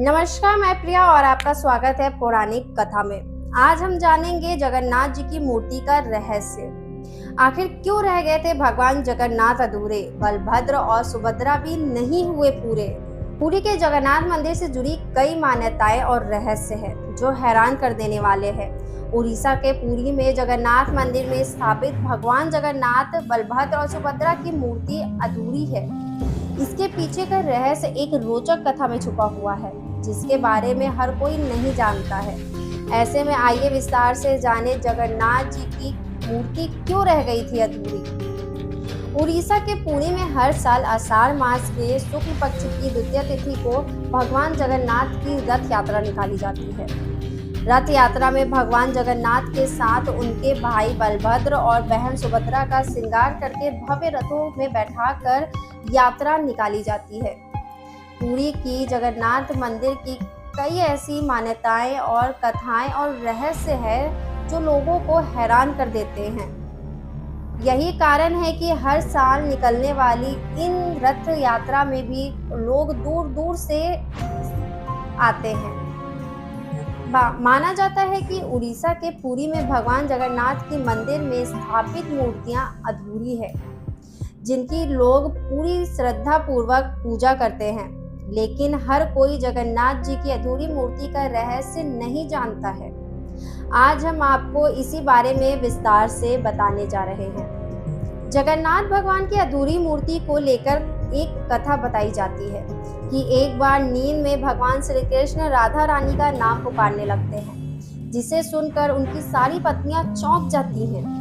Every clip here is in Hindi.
नमस्कार, मैं प्रिया और आपका स्वागत है पौराणिक कथा में। आज हम जानेंगे जगन्नाथ जी की मूर्ति का रहस्य। आखिर क्यों रह गए थे भगवान जगन्नाथ अधूरे? बलभद्र और सुभद्रा भी नहीं हुए पूरे। पुरी के जगन्नाथ मंदिर से जुड़ी कई मान्यताएं और रहस्य हैं जो हैरान कर देने वाले हैं। उड़ीसा के पुरी में जगन्नाथ मंदिर में स्थापित भगवान जगन्नाथ, बलभद्र और सुभद्रा की मूर्ति अधूरी है। इसके पीछे का रहस्य एक रोचक कथा में छुपा हुआ है जिसके बारे में हर कोई नहीं जानता है। ऐसे में आइए विस्तार से जाने जगन्नाथ जी की मूर्ति क्यों रह गई थी अधूरी। उड़ीसा के पुरी में हर साल आषाढ़ मास के शुक्ल पक्ष की द्वितीय तिथि को भगवान जगन्नाथ की रथ यात्रा निकाली जाती है। रथ यात्रा में भगवान जगन्नाथ के साथ उनके भाई बलभद्र और बहन सुभद्रा का श्रृंगार करके भव्य रथों में बैठाकर यात्रा निकाली जाती है। पुरी की जगन्नाथ मंदिर की कई ऐसी मान्यताएं और कथाएं और रहस्य है जो लोगों को हैरान कर देते हैं। यही कारण है कि हर साल निकलने वाली इन रथ यात्रा में भी लोग दूर दूर से आते हैं। माना जाता है कि उड़ीसा के पुरी में भगवान जगन्नाथ के मंदिर में स्थापित मूर्तियां अधूरी है जिनकी लोग पूरी श्रद्धा पूर्वक पूजा करते हैं, लेकिन हर कोई जगन्नाथ जी की अधूरी मूर्ति का रहस्य नहीं जानता है। आज हम आपको इसी बारे में विस्तार से बताने जा रहे हैं। जगन्नाथ भगवान की अधूरी मूर्ति को लेकर एक कथा बताई जाती है कि एक बार नींद में भगवान श्री कृष्ण राधा रानी का नाम पुकारने लगते हैं, जिसे सुनकर उनकी सारी पत्नियां चौंक जाती हैं।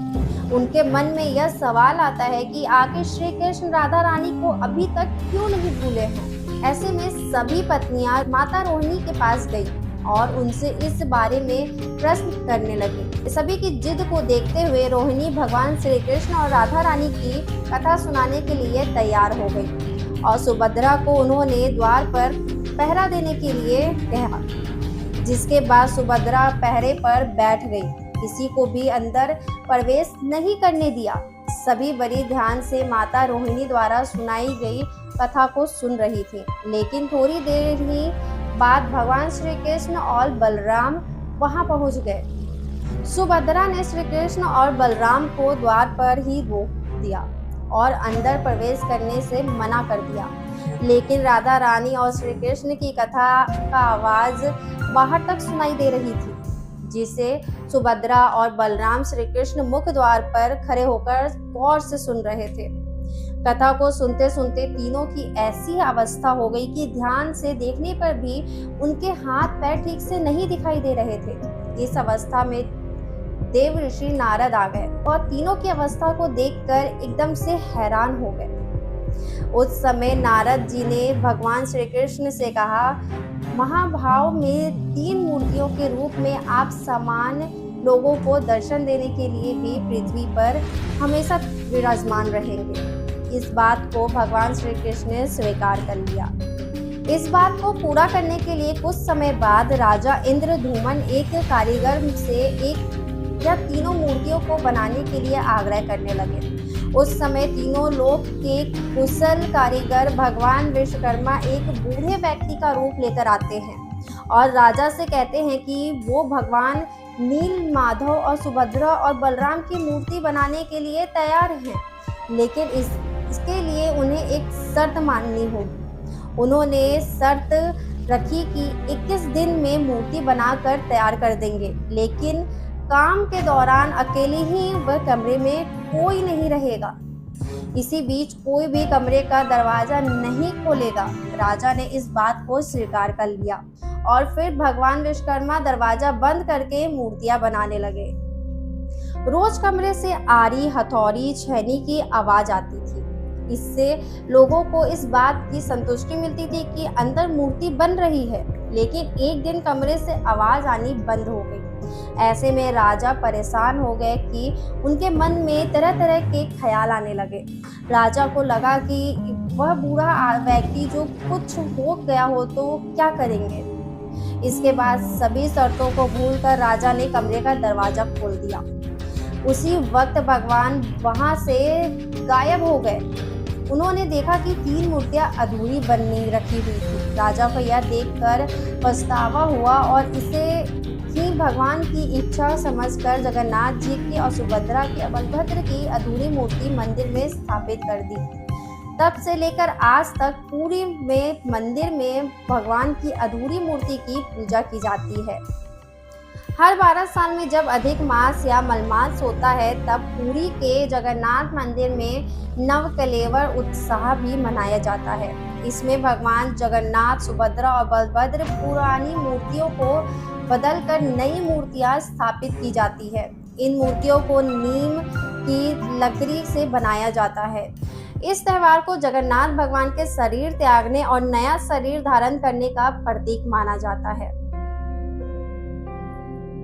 उनके मन में यह सवाल आता है कि आखिर श्री कृष्ण राधा रानी को अभी तक क्यों नहीं भूले हैं। ऐसे में सभी पत्नियां माता रोहिणी के पास गई और उनसे इस बारे में प्रश्न करने लगी। सभी की जिद को देखते हुए रोहिणी भगवान श्री कृष्ण और राधा रानी की कथा सुनाने के लिए तैयार हो गई और सुभद्रा को उन्होंने द्वार पर पहरा देने के लिए कहा, जिसके बाद सुभद्रा पहरे पर बैठ गई। किसी को भी अंदर प्रवेश नहीं करने दिया। सभी बड़ी ध्यान से माता रोहिणी द्वारा सुनाई गई कथा को सुन रही थी, लेकिन थोड़ी देर ही बाद भगवान श्री कृष्ण और बलराम वहां पहुंच गए। सुभद्रा ने श्री कृष्ण और बलराम को द्वार पर ही रोक दिया और अंदर प्रवेश करने से मना कर दिया, लेकिन राधा रानी और श्री कृष्ण की कथा का आवाज बाहर तक सुनाई दे रही थी, जिसे सुभद्रा और बलराम श्री कृष्ण मुख्य द्वार पर खड़े होकर गौर से सुन रहे थे। कथा को सुनते सुनते तीनों की ऐसी अवस्था हो गई कि ध्यान से देखने पर भी उनके हाथ पैर ठीक से नहीं दिखाई दे रहे थे। इस अवस्था में देव ऋषि नारद आ गए और तीनों की अवस्था को देखकर एकदम से हैरान हो गए। उस समय नारद जी ने भगवान श्री कृष्ण से कहा, महाभाव में 3 मूर्तियों के रूप में आप समान लोगों को दर्शन देने के लिए भी पृथ्वी पर हमेशा विराजमान रहेंगे। इस बात को भगवान श्री कृष्ण ने स्वीकार कर लिया। इस बात को पूरा करने के लिए कुछ समय बाद राजा इंद्रधूमन एक कारीगर से या तीनों मूर्तियों को बनाने के लिए आग्रह करने लगे। उस समय तीनों लोक के कुशल कारीगर भगवान विश्वकर्मा एक बूढ़े व्यक्ति का रूप लेकर आते हैं और राजा से कहते हैं कि वो भगवान नील माधव और सुभद्रा और बलराम की मूर्ति बनाने के लिए तैयार हैं, लेकिन इसके लिए उन्हें एक शर्त माननी होगी। उन्होंने शर्त रखी कि 21 दिन में मूर्ति बनाकर तैयार कर देंगे, लेकिन काम के दौरान अकेले ही वह कमरे में कोई नहीं रहेगा। इसी बीच कोई भी कमरे का दरवाजा नहीं खोलेगा। राजा ने इस बात को स्वीकार कर लिया और फिर भगवान विश्वकर्मा दरवाजा बंद करके मूर्तियां बनाने लगे। रोज कमरे से आरी, हथौड़ी, छैनी की आवाज आती थी। इससे लोगों को इस बात की संतुष्टि मिलती थी कि अंदर मूर्ति बन रही है, लेकिन एक दिन कमरे से आवाज आनी बंद हो गई। ऐसे में राजा परेशान हो गए कि उनके मन में तरह तरह के ख्याल आने लगे। राजा को लगा कि वह बूढ़ा व्यक्ति जो कुछ हो गया हो तो क्या करेंगे। इसके बाद सभी शर्तों को भूलकर राजा ने कमरे का दरवाजा खोल दिया। उसी वक्त भगवान वहां से गायब हो गए। उन्होंने देखा कि 3 मूर्तियां अधूरी बनी रखी हुई थी। राजा को यह देखकर पछतावा हुआ और इसे ही भगवान की इच्छा समझकर जगन्नाथ जी की और सुभद्रा की और बलभद्र की अधूरी मूर्ति मंदिर में स्थापित कर दी। तब से लेकर आज तक पुरी में मंदिर में भगवान की अधूरी मूर्ति की पूजा की जाती है। हर 12 साल में जब अधिक मास या मलमास होता है तब पुरी के जगन्नाथ मंदिर में नवकलेवर उत्सव भी मनाया जाता है। इसमें भगवान जगन्नाथ, सुभद्रा और बलभद्र पुरानी मूर्तियों को बदलकर नई मूर्तियां स्थापित की जाती है। इन मूर्तियों को नीम की लकड़ी से बनाया जाता है। इस त्योहार को जगन्नाथ भगवान के शरीर त्यागने और नया शरीर धारण करने का प्रतीक माना जाता है।